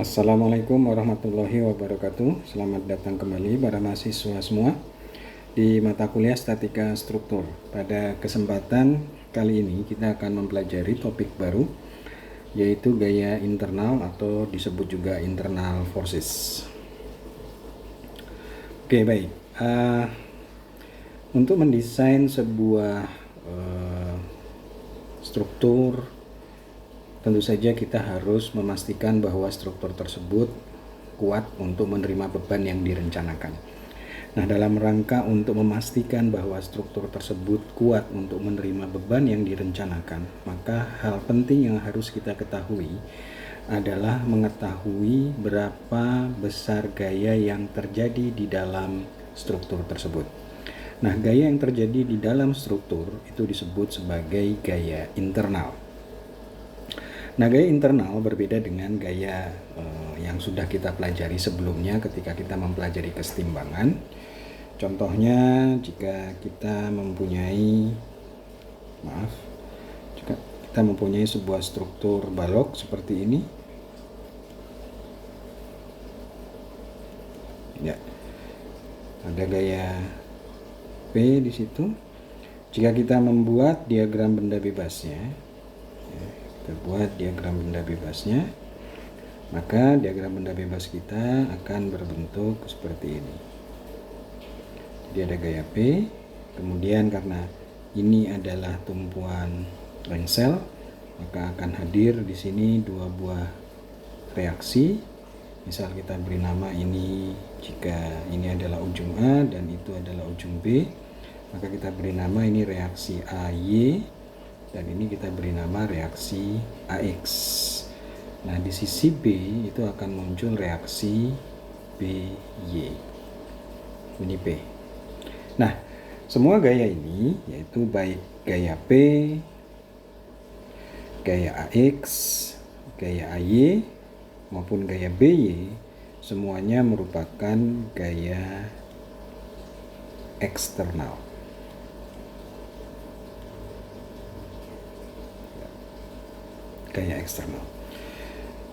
Assalamualaikum warahmatullahi wabarakatuh. Selamat datang kembali para mahasiswa semua di mata kuliah Statika Struktur. Pada kesempatan kali ini kita akan mempelajari topik baru, yaitu gaya internal atau disebut juga internal forces. Oke, baik. Untuk mendesain sebuah struktur, tentu saja kita harus memastikan bahwa struktur tersebut kuat untuk menerima beban yang direncanakan. Nah, dalam rangka untuk memastikan bahwa struktur tersebut kuat untuk menerima beban yang direncanakan, maka hal penting yang harus kita ketahui adalah mengetahui berapa besar gaya yang terjadi di dalam struktur tersebut. Nah, gaya yang terjadi di dalam struktur itu disebut sebagai gaya internal. Nah, gaya internal berbeda dengan gaya yang sudah kita pelajari sebelumnya ketika kita mempelajari kesetimbangan. Contohnya, jika kita mempunyai sebuah struktur balok seperti ini, ya, ada gaya P di situ. Jika kita membuat diagram benda bebasnya, kita buat diagram benda bebasnya, maka diagram benda bebas kita akan berbentuk seperti ini. Jadi ada gaya P, kemudian karena ini adalah tumpuan lengsel, maka akan hadir di sini dua buah reaksi. Misal kita beri nama ini, jika ini adalah ujung A dan itu adalah ujung B, maka kita beri nama ini reaksi AY, dan ini kita beri nama reaksi AX. Nah, di sisi B itu akan muncul reaksi BY. Ini P. Nah, semua gaya ini, yaitu baik gaya P, gaya AX, gaya AY, maupun gaya BY, semuanya merupakan gaya eksternal. Gaya eksternal.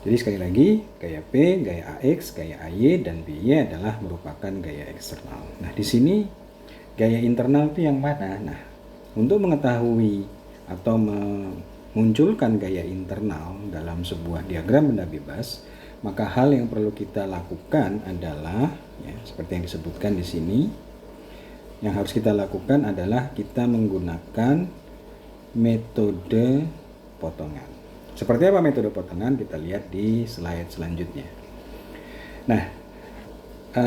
Jadi sekali lagi, gaya P, gaya AX, gaya AY, dan BY adalah merupakan gaya eksternal. Nah, di sini gaya internal itu yang mana? Nah, untuk mengetahui atau memunculkan gaya internal dalam sebuah diagram benda bebas, maka hal yang perlu kita lakukan adalah, seperti yang disebutkan di sini, yang harus kita lakukan adalah kita menggunakan metode potongan. Seperti apa metode potongan? Kita lihat di slide selanjutnya. Nah,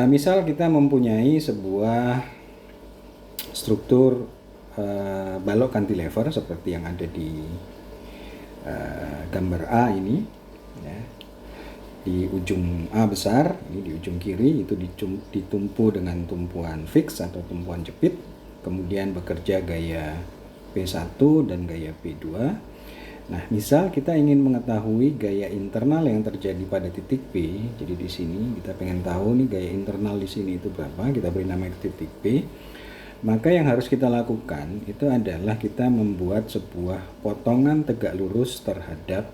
misal kita mempunyai sebuah struktur balok cantilever seperti yang ada di gambar A ini, ya. Di ujung A besar, ini di ujung kiri itu ditumpu dengan tumpuan fix atau tumpuan jepit, kemudian bekerja gaya P1 dan gaya P2. Nah, misal kita ingin mengetahui gaya internal yang terjadi pada titik P, jadi di sini kita pengen tahu nih gaya internal di sini itu berapa, kita beri nama itu titik P. Maka yang harus kita lakukan itu adalah kita membuat sebuah potongan tegak lurus terhadap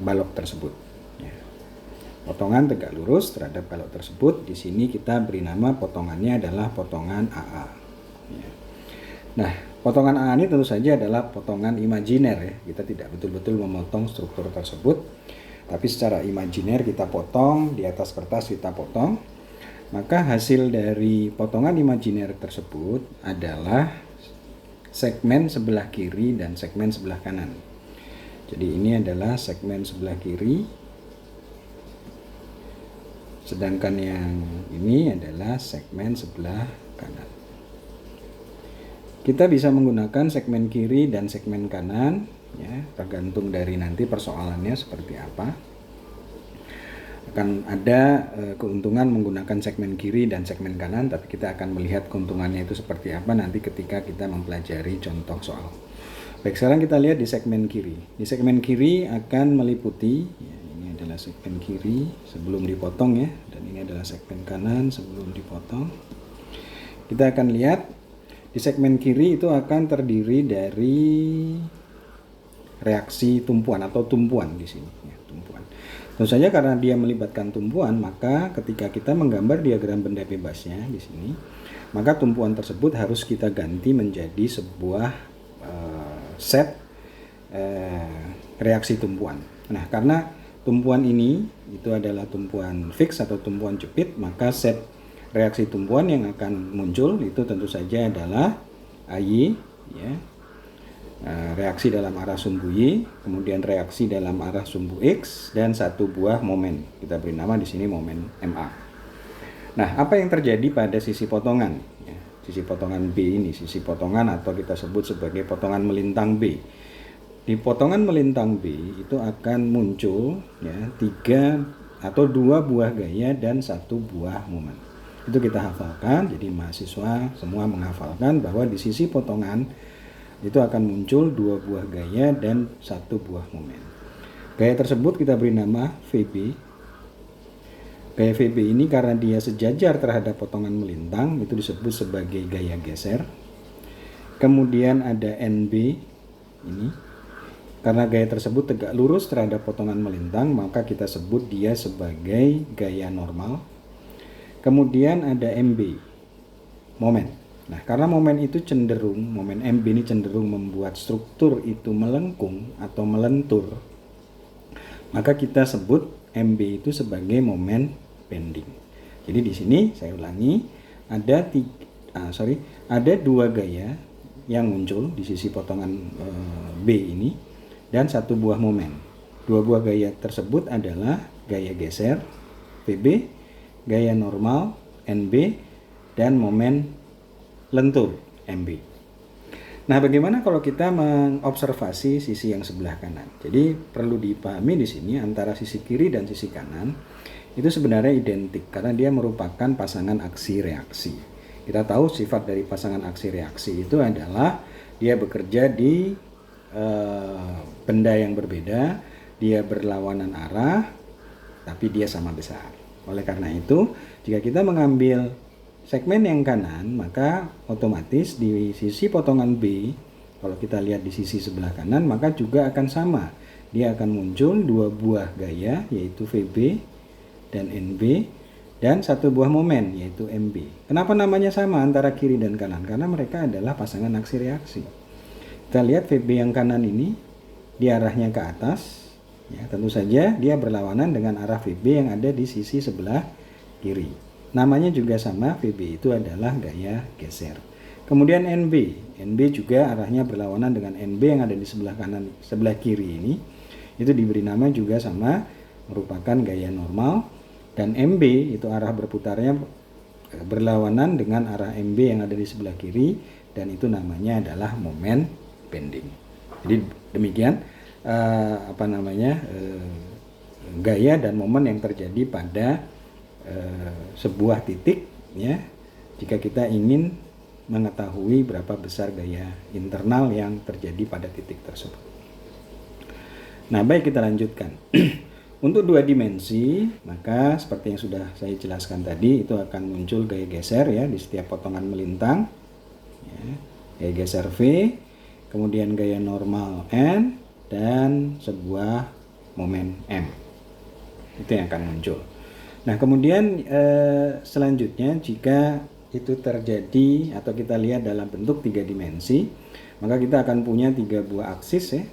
balok tersebut. Ya. Potongan tegak lurus terhadap balok tersebut, di sini kita beri nama potongannya adalah potongan AA. Ya. Nah, potongan A ini tentu saja adalah potongan imajiner, ya. Kita tidak betul-betul memotong struktur tersebut, tapi secara imajiner kita potong, di atas kertas kita potong. Maka hasil dari potongan imajiner tersebut adalah segmen sebelah kiri dan segmen sebelah kanan. Jadi ini adalah segmen sebelah kiri, sedangkan yang ini adalah segmen sebelah kanan. Kita bisa menggunakan segmen kiri dan segmen kanan, ya, tergantung dari nanti persoalannya seperti apa. Akan ada keuntungan menggunakan segmen kiri dan segmen kanan, tapi kita akan melihat keuntungannya itu seperti apa nanti ketika kita mempelajari contoh soal. Baik, sekarang kita lihat di segmen kiri. Di segmen kiri akan meliputi, ya, ini adalah segmen kiri sebelum dipotong, ya, dan ini adalah segmen kanan sebelum dipotong. Kita akan lihat di segmen kiri itu akan terdiri dari reaksi tumpuan atau tumpuan di sini, ya, tumpuan. Tentu saja karena dia melibatkan tumpuan, maka ketika kita menggambar diagram benda bebasnya di sini, maka tumpuan tersebut harus kita ganti menjadi sebuah set reaksi tumpuan. Nah, karena tumpuan ini itu adalah tumpuan fix atau tumpuan jepit, maka set reaksi tumpuan yang akan muncul itu tentu saja adalah AY, ya, reaksi dalam arah sumbu Y, kemudian reaksi dalam arah sumbu X, dan satu buah momen. Kita beri nama di sini momen MA. Nah, apa yang terjadi pada sisi potongan? Ya, sisi potongan B ini, sisi potongan atau kita sebut sebagai potongan melintang B. Di potongan melintang B itu akan muncul ya 3 atau 2 buah gaya dan 1 buah momen. Itu kita hafalkan, jadi mahasiswa semua menghafalkan bahwa di sisi potongan itu akan muncul 2 buah gaya dan 1 buah momen. Gaya tersebut kita beri nama VB. Gaya VB ini karena dia sejajar terhadap potongan melintang itu disebut sebagai gaya geser. Kemudian ada NB ini. Karena gaya tersebut tegak lurus terhadap potongan melintang, maka kita sebut dia sebagai gaya normal. Kemudian ada MB, momen. Nah, karena momen MB ini cenderung membuat struktur itu melengkung atau melentur, maka kita sebut MB itu sebagai momen bending. Jadi di sini saya ulangi, ada 2 gaya yang muncul di sisi potongan B ini dan 1 buah momen. 2 buah gaya tersebut adalah gaya geser VB, gaya normal NB, dan momen lentur MB. Nah, bagaimana kalau kita mengobservasi sisi yang sebelah kanan? Jadi perlu dipahami di sini antara sisi kiri dan sisi kanan itu sebenarnya identik karena dia merupakan pasangan aksi reaksi. Kita tahu sifat dari pasangan aksi reaksi itu adalah dia bekerja di benda yang berbeda, dia berlawanan arah, tapi dia sama besar. Oleh karena itu, jika kita mengambil segmen yang kanan, maka otomatis di sisi potongan B, kalau kita lihat di sisi sebelah kanan, maka juga akan sama. Dia akan muncul 2 buah gaya, yaitu VB dan NB, dan 1 buah momen, yaitu MB. Kenapa namanya sama antara kiri dan kanan? Karena mereka adalah pasangan aksi reaksi. Kita lihat VB yang kanan ini, dia arahnya ke atas. Ya, tentu saja dia berlawanan dengan arah VB yang ada di sisi sebelah kiri. Namanya juga sama, VB itu adalah gaya geser. Kemudian NB juga arahnya berlawanan dengan NB yang ada di sebelah kanan, sebelah kiri ini. Itu diberi nama juga sama, merupakan gaya normal. Dan MB itu arah berputarnya berlawanan dengan arah MB yang ada di sebelah kiri, dan itu namanya adalah momen bending. Jadi demikian gaya dan momen yang terjadi pada sebuah titik, ya, jika kita ingin mengetahui berapa besar gaya internal yang terjadi pada titik tersebut. Nah, baik, kita lanjutkan. Untuk 2 dimensi, maka seperti yang sudah saya jelaskan tadi, itu akan muncul gaya geser ya di setiap potongan melintang, ya, gaya geser V, kemudian gaya normal N, dan sebuah momen M. Itu yang akan muncul. Nah, kemudian selanjutnya jika itu terjadi atau kita lihat dalam bentuk 3 dimensi, maka kita akan punya 3 buah aksis ya.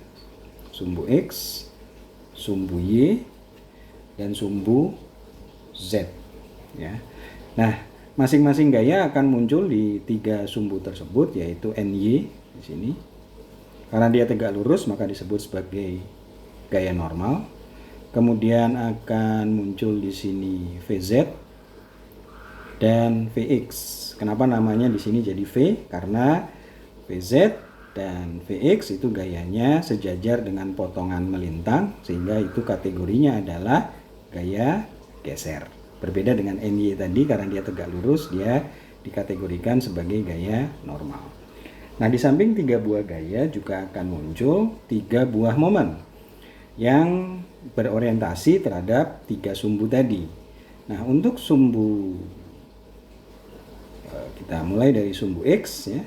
Sumbu X, sumbu Y, dan sumbu Z ya. Nah, masing-masing gaya akan muncul di 3 sumbu tersebut, yaitu NY di sini. Karena dia tegak lurus maka disebut sebagai gaya normal. Kemudian akan muncul di sini VZ dan VX. Kenapa namanya di sini jadi V? Karena VZ dan VX itu gayanya sejajar dengan potongan melintang, sehingga itu kategorinya adalah gaya geser. Berbeda dengan NY tadi, karena dia tegak lurus, dia dikategorikan sebagai gaya normal. Nah, di samping 3 buah gaya juga akan muncul 3 buah momen yang berorientasi terhadap 3 sumbu tadi. Nah, untuk sumbu, kita mulai dari sumbu X ya,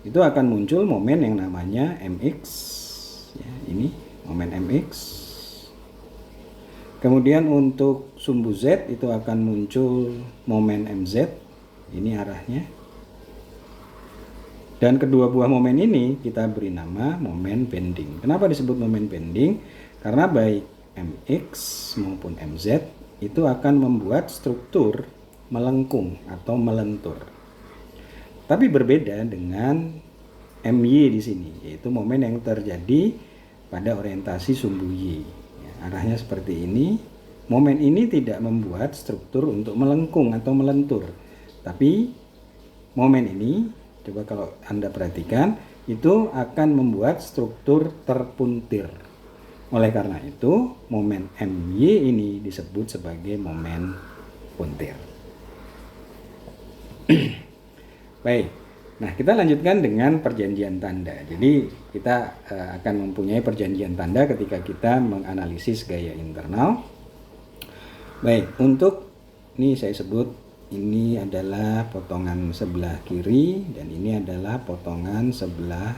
itu akan muncul momen yang namanya MX ya, ini momen MX. Kemudian untuk sumbu Z itu akan muncul momen MZ, ini arahnya. Dan kedua buah momen ini kita beri nama momen bending. Kenapa disebut momen bending? Karena baik MX maupun MZ itu akan membuat struktur melengkung atau melentur. Tapi berbeda dengan MY di sini, yaitu momen yang terjadi pada orientasi sumbu Y. Ya, arahnya seperti ini. Momen ini tidak membuat struktur untuk melengkung atau melentur. Tapi momen ini, coba kalau Anda perhatikan, itu akan membuat struktur terpuntir. Oleh karena itu, momen MY ini disebut sebagai momen puntir. Baik, nah kita lanjutkan dengan perjanjian tanda. Jadi kita akan mempunyai perjanjian tanda ketika kita menganalisis gaya internal. Baik, untuk ini saya sebut ini adalah potongan sebelah kiri dan ini adalah potongan sebelah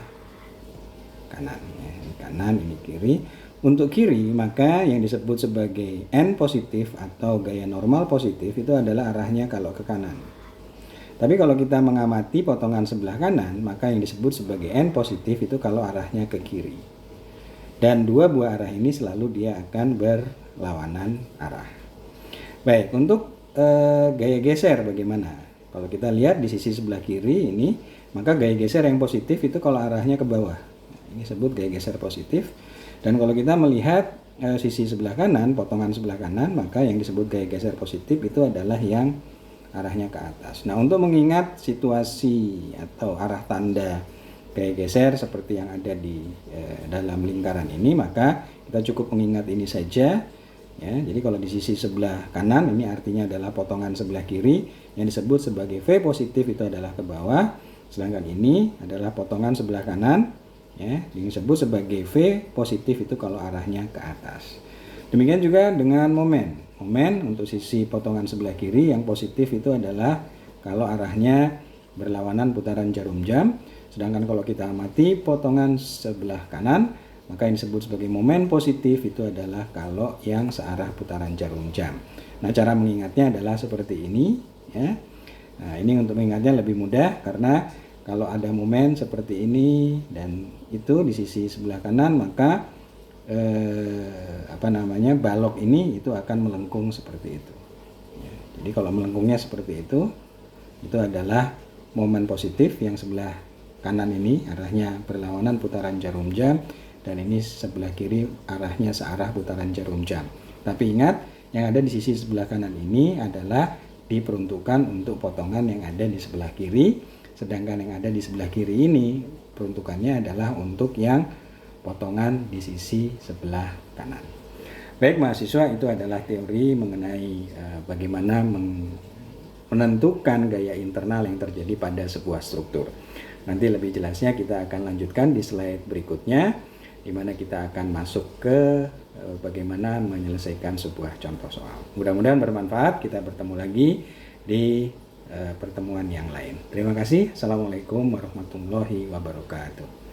kanan. Ini kanan, ini kiri. Untuk kiri, maka yang disebut sebagai N positif atau gaya normal positif itu adalah arahnya kalau ke kanan. Tapi kalau kita mengamati potongan sebelah kanan, maka yang disebut sebagai N positif itu kalau arahnya ke kiri. Dan dua buah arah ini selalu dia akan berlawanan arah. Baik, untuk gaya geser bagaimana? Kalau kita lihat di sisi sebelah kiri ini, maka gaya geser yang positif itu kalau arahnya ke bawah. Ini disebut gaya geser positif. Dan kalau kita melihat sisi sebelah kanan, potongan sebelah kanan, maka yang disebut gaya geser positif itu adalah yang arahnya ke atas. Nah, untuk mengingat situasi atau arah tanda gaya geser seperti yang ada di dalam lingkaran ini, maka kita cukup mengingat ini saja. Ya, jadi kalau di sisi sebelah kanan ini artinya adalah potongan sebelah kiri, yang disebut sebagai V positif itu adalah ke bawah, sedangkan ini adalah potongan sebelah kanan. Ya, disebut sebagai V positif itu kalau arahnya ke atas. Demikian juga dengan momen. Momen untuk sisi potongan sebelah kiri yang positif itu adalah kalau arahnya berlawanan putaran jarum jam. Sedangkan kalau kita amati potongan sebelah kanan, maka yang disebut sebagai momen positif itu adalah kalau yang searah putaran jarum jam. Nah, cara mengingatnya adalah seperti ini. Ya. Nah, ini untuk mengingatnya lebih mudah karena kalau ada momen seperti ini dan itu di sisi sebelah kanan, maka balok ini itu akan melengkung seperti itu. Ya, jadi kalau melengkungnya seperti itu adalah momen positif yang sebelah kanan ini arahnya berlawanan putaran jarum jam dan ini sebelah kiri arahnya searah putaran jarum jam. Tapi ingat, yang ada di sisi sebelah kanan ini adalah diperuntukkan untuk potongan yang ada di sebelah kiri, sedangkan yang ada di sebelah kiri ini peruntukannya adalah untuk yang potongan di sisi sebelah kanan. Baik mahasiswa, itu adalah teori mengenai bagaimana menentukan gaya internal yang terjadi pada sebuah struktur. Nanti lebih jelasnya kita akan lanjutkan di slide berikutnya, di mana kita akan masuk ke bagaimana menyelesaikan sebuah contoh soal. Mudah-mudahan bermanfaat. Kita bertemu lagi di pertemuan yang lain. Terima kasih. Assalamualaikum warahmatullahi wabarakatuh.